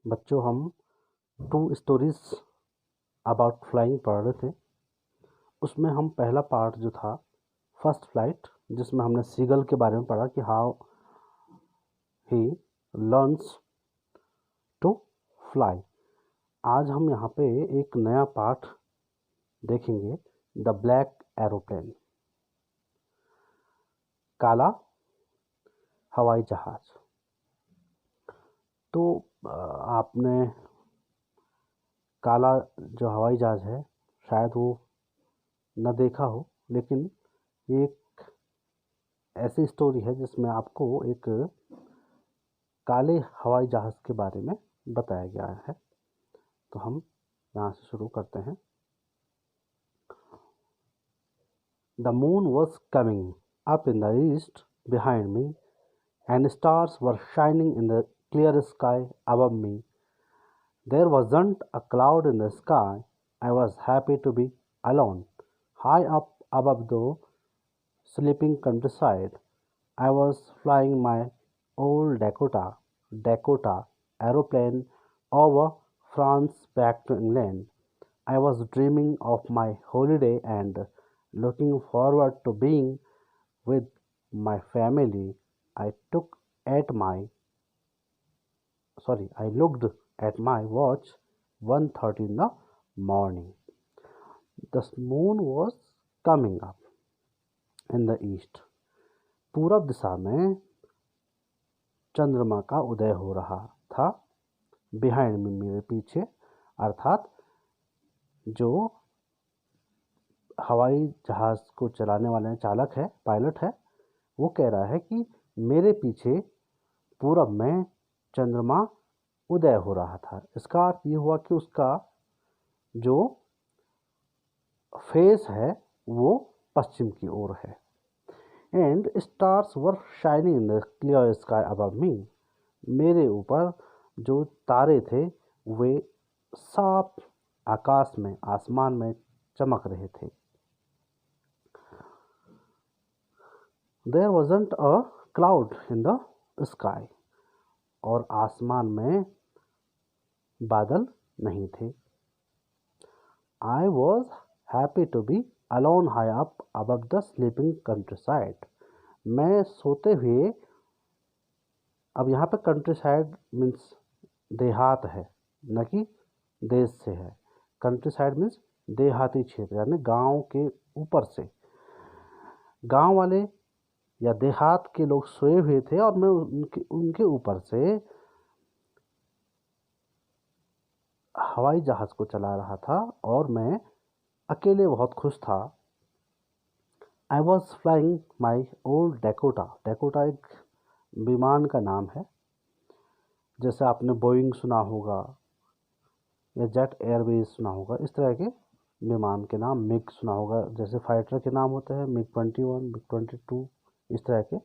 बच्चों, हम to stories about flying पढ़ रहे थे। उसमें हम पहला पार्ट जो था फर्स्ट फ्लाइट, जिसमें हमने सीगल के बारे में पढ़ा कि how he learns to fly. आज हम यहाँ पे एक नया पार्ट देखेंगे, द ब्लैक एरोप्लेन, काला हवाई जहाज। तो आपने काला जो हवाई जहाज है शायद वो न देखा हो, लेकिन ये एक ऐसी स्टोरी है जिसमें आपको एक काले हवाई जहाज के बारे में बताया गया है। तो हम यहाँ से शुरू करते हैं। The moon was coming up in the east behind me, and stars were shining in the clear sky above me. There wasn't a cloud in the sky. I was happy to be alone, high up above the sleeping countryside. I was flying my old Dakota aeroplane over France back to England. I was dreaming of my holiday and looking forward to being with my family. I took at my I looked at my watch, 1:30 in the morning. The moon was coming up in the east. पूरब दिशा में चंद्रमा का उदय हो रहा था। Behind में, मेरे पीछे, अर्थात जो हवाई जहाज को चलाने वाले चालक है, पायलट है, वो कह रहा है कि मेरे पीछे पूरब में चंद्रमा उदय हो रहा था। इसका अर्थ ये हुआ कि उसका जो फेस है वो पश्चिम की ओर है। And stars were shining in the clear sky above मी। मेरे ऊपर जो तारे थे वे साफ आकाश में, आसमान में चमक रहे थे। There wasn't a cloud in the sky, और आसमान में बादल नहीं थे। I was happy to be alone high up above the sleeping countryside. मैं सोते हुए, अब यहाँ पे कंट्री साइड मीन्स देहात है, न कि देश से है। कंट्री साइड मीन्स देहाती क्षेत्र, यानी गांव के ऊपर से। गांव वाले या देहात के लोग सोए हुए थे और मैं उनके ऊपर से हवाई जहाज को चला रहा था और मैं अकेले बहुत खुश था। I was flying my old Dakota. Dakota एक विमान का नाम है, जैसे आपने बोइंग सुना होगा या जेट एयरवेज सुना होगा, इस तरह के विमान के नाम। मिग सुना होगा, जैसे फाइटर के नाम होते हैं मिग 21, मिग 22, इस तरह के।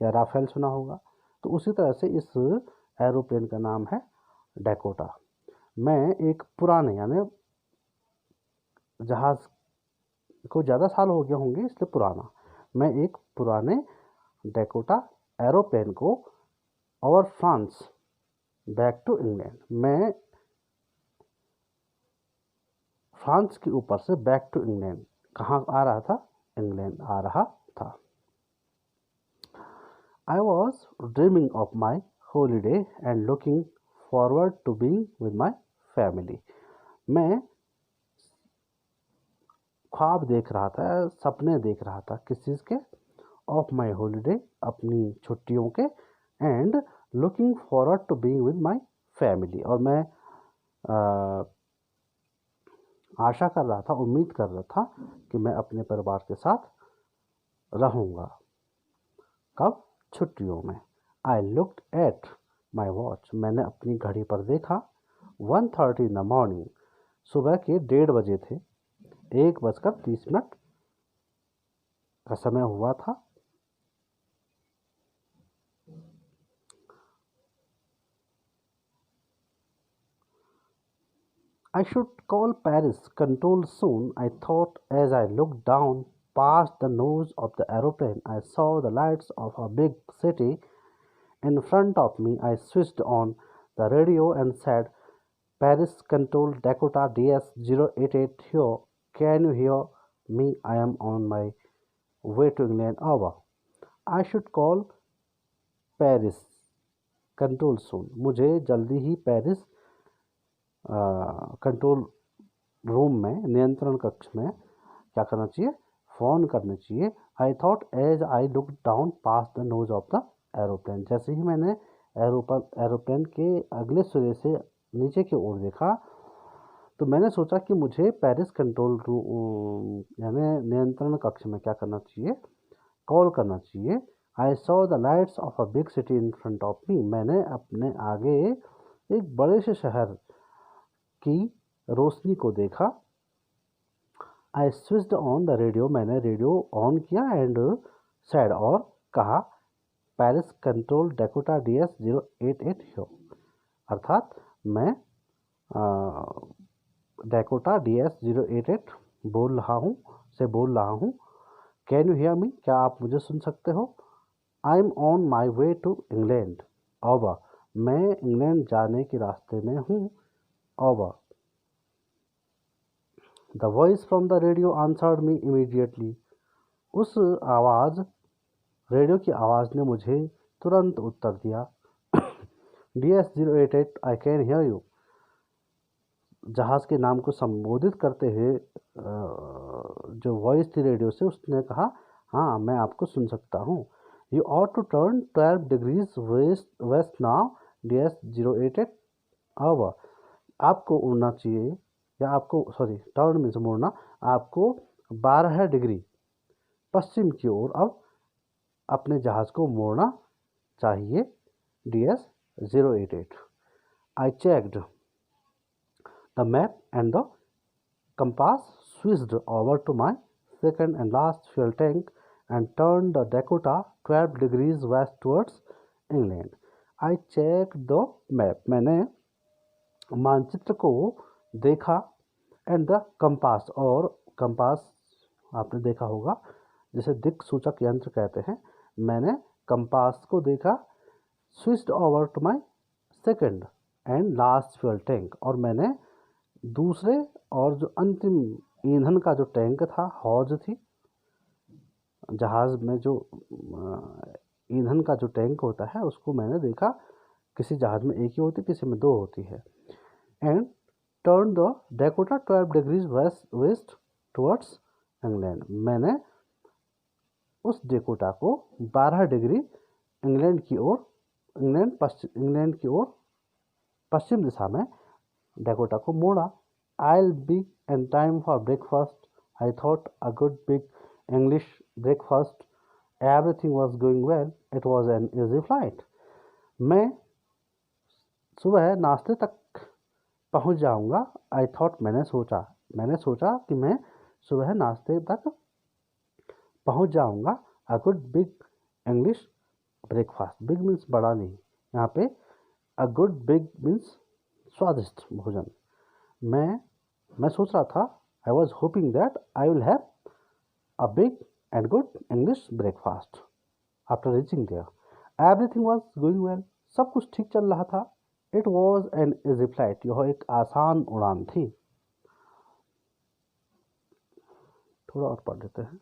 या राफेल सुना होगा। तो उसी तरह से इस एरोप्लेन का नाम है डेकोटा। मैं एक पुराने, यानी जहाज को ज़्यादा साल हो गए होंगे इसलिए पुराना, मैं एक पुराने डेकोटा एरोप्लेन को over France back to England, मैं फ्रांस के ऊपर से बैक टू इंग्लैंड, कहाँ आ रहा था? इंग्लैंड आ रहा था। I was dreaming of my holiday and looking forward to being with my family. मैं ख्वाब देख रहा था, सपने देख रहा था, किस चीज़ के? ऑफ माई हॉलीडे, अपनी छुट्टियों के, and looking forward to being with my family, और मैं आशा कर रहा था, उम्मीद कर रहा था कि मैं अपने परिवार के साथ रहूँगा। कब? छुट्टियों में। I looked at my watch, मैंने अपनी घड़ी पर देखा। 1:30 इन द मॉर्निंग, सुबह के 1:30 बजे थे। 1:30 का समय हुआ था। I should call Paris control soon, I thought as I looked down past the nose of the aeroplane. I saw the lights of a big city in front of me. I switched on the radio and said, Paris Control Dakota DS-088 here. Can you hear me? I am on my way to England. Over. I should call Paris Control soon. मुझे जल्दी ही Paris control room में, नियंत्रण कक्ष में क्या करना चाहिए? Phone करना चाहिए. I thought as I look down past the nose of the aeroplane. जैसे ही मैंने एरोप्लेन के अगले सिरे से नीचे की ओर देखा तो मैंने सोचा कि मुझे पेरिस कंट्रोल रूम यानी नियंत्रण कक्ष में क्या करना चाहिए? कॉल करना चाहिए. आई saw the lights of a big city in front of मी. मैंने अपने आगे एक बड़े से शहर की रोशनी को देखा. I switched on the radio. मैंने रेडियो ऑन किया एंड सेड और कहा, Paris control Dakota DS-088 here. अर्थात मैं डेकोटा DS-088 बोल रहा हूँ. Can you hear me? क्या आप मुझे सुन सकते हो? I am on my way to England. Over. मैं इंग्लैंड जाने के रास्ते में हूँ. Over. The voice from the radio answered me immediately. उस रेडियो की आवाज़ ने मुझे तुरंत उत्तर दिया. DS-088 I can hear you. जहाज़ के नाम को संबोधित करते हुए जो वॉइस थी रेडियो से, उसने कहा, हाँ मैं आपको सुन सकता हूँ. You ought to turn 12 degrees west now DS-088. Over. आपको उड़ना चाहिए या आपको टर्न मीन्स मोड़ना. आपको 12 डिग्री पश्चिम की ओर अब अपने जहाज़ को मोड़ना चाहिए. DS-088. I checked the map and the compass, switched over to my second and last fuel tank and turned the Dakota 12 degrees west towards England. I checked the map. मैंने मानचित्र को देखा एंड द कंपास. और compass आपने देखा होगा जिसे दिक् सूचक यंत्र कहते हैं. मैंने कंपास को देखा. Switched over to my second and last fuel tank. और मैंने दूसरे और जो अंतिम ईंधन का जो टैंक था, हौज थी, जहाज़ में जो ईंधन का जो टैंक होता है, उसको मैंने देखा. किसी जहाज़ में एक ही होती, किसी में 2 होती है. And turn the Dakota 12 degrees west towards England. मैंने उस डेकोटा को 12 डिग्री इंग्लैंड की ओर पश्चिम दिशा में डेकोटा को मोड़ा. I'll be in time for breakfast. I thought, a good big English breakfast. Everything was going well. It was an easy flight. मैं सुबह नाश्ते तक पहुंच जाऊंगा. I thought. मैंने सोचा कि मैं सुबह नाश्ते तक पहुंच जाऊंगा. A good big English breakfast. Big means बड़ा नहीं. यहाँ पे a good big means स्वादिष्ट भोजन. मैं सोच रहा था. I was hoping that I will have a big and good English breakfast. After reaching there everything was going well. सब कुछ ठीक चल रहा था. It was an easy flight. यह एक आसान उड़ान थी. थोड़ा और पढ़ लेते हैं.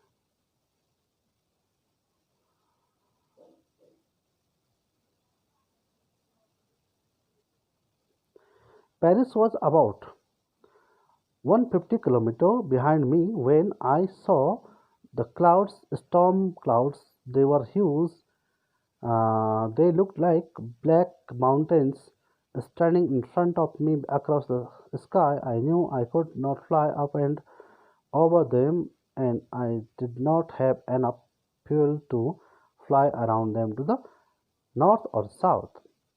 Paris was about 150 kilometers behind me when I saw the clouds, storm clouds. They were huge. They looked like black mountains standing in front of me across the sky. I knew I could not fly up and over them, and I did not have enough fuel to fly around them to the north or south.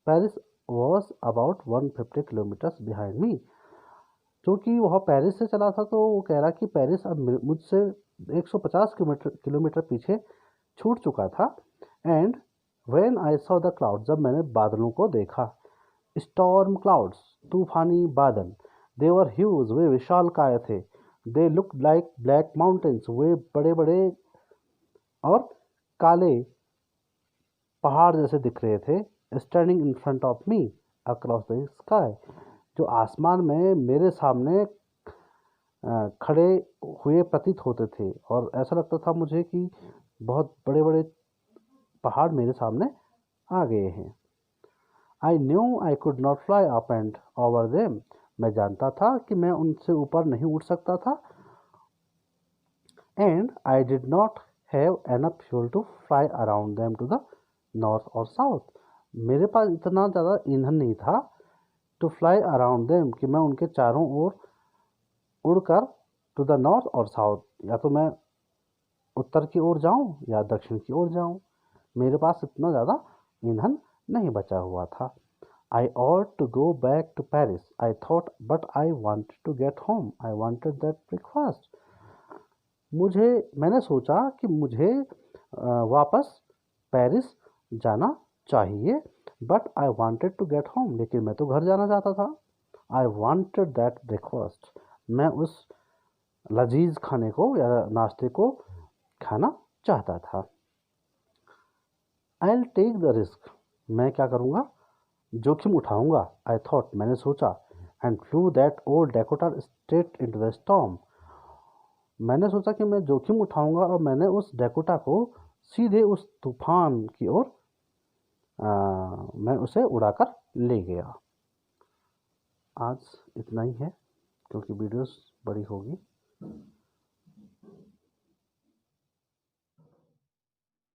Paris was about 150 kilometers behind me. क्योंकि वह Paris से चला था तो वो कह रहा कि पेरिस अब मुझसे 150 किलोमीटर पीछे छूट चुका था. And when I saw the cloud. जब मैंने बादलों को देखा. Storm clouds. तूफानी बादल. They were huge. वे विशालकाय थे. They look like black mountains. वे बड़े बड़े और काले पहाड़ जैसे दिख रहे थे. Standing in front of me. across the sky, जो आसमान में मेरे सामने खड़े हुए प्रतीत होते थे और ऐसा लगता था मुझे कि बहुत बड़े बड़े पहाड़ मेरे सामने आ गए हैं। I knew I could not fly up and over them, मैं जानता था कि मैं उनसे ऊपर नहीं उड़ सकता था। And I did not have enough fuel to fly around them to the north और साउथ, मेरे पास इतना ज़्यादा ईंधन नहीं था टू फ्लाई अराउंड देम कि मैं उनके चारों ओर उड़कर टू द नॉर्थ और साउथ, या तो मैं उत्तर की ओर जाऊं या दक्षिण की ओर जाऊं, मेरे पास इतना ज़्यादा ईंधन नहीं बचा हुआ था। आई ought to go back to Paris, I thought, but I wanted to get home. I wanted that breakfast. मैंने सोचा कि मुझे वापस पेरिस जाना चाहिए, but I wanted to get home, लेकिन मैं तो घर जाना चाहता था। आई वांटेड दैट ब्रेकफास्ट, मैं उस लजीज खाने को या नाश्ते को खाना चाहता था। I will take the risk, मैं क्या करूँगा, जोखिम उठाऊंगा। आई थॉट, मैंने सोचा। And flew that old Dakota straight into the storm, मैंने सोचा कि मैं जोखिम उठाऊंगा और मैंने उस डेकोटा को सीधे उस तूफान की ओर मैं उसे उड़ाकर ले गया। आज इतना ही है क्योंकि वीडियोस बड़ी होगी।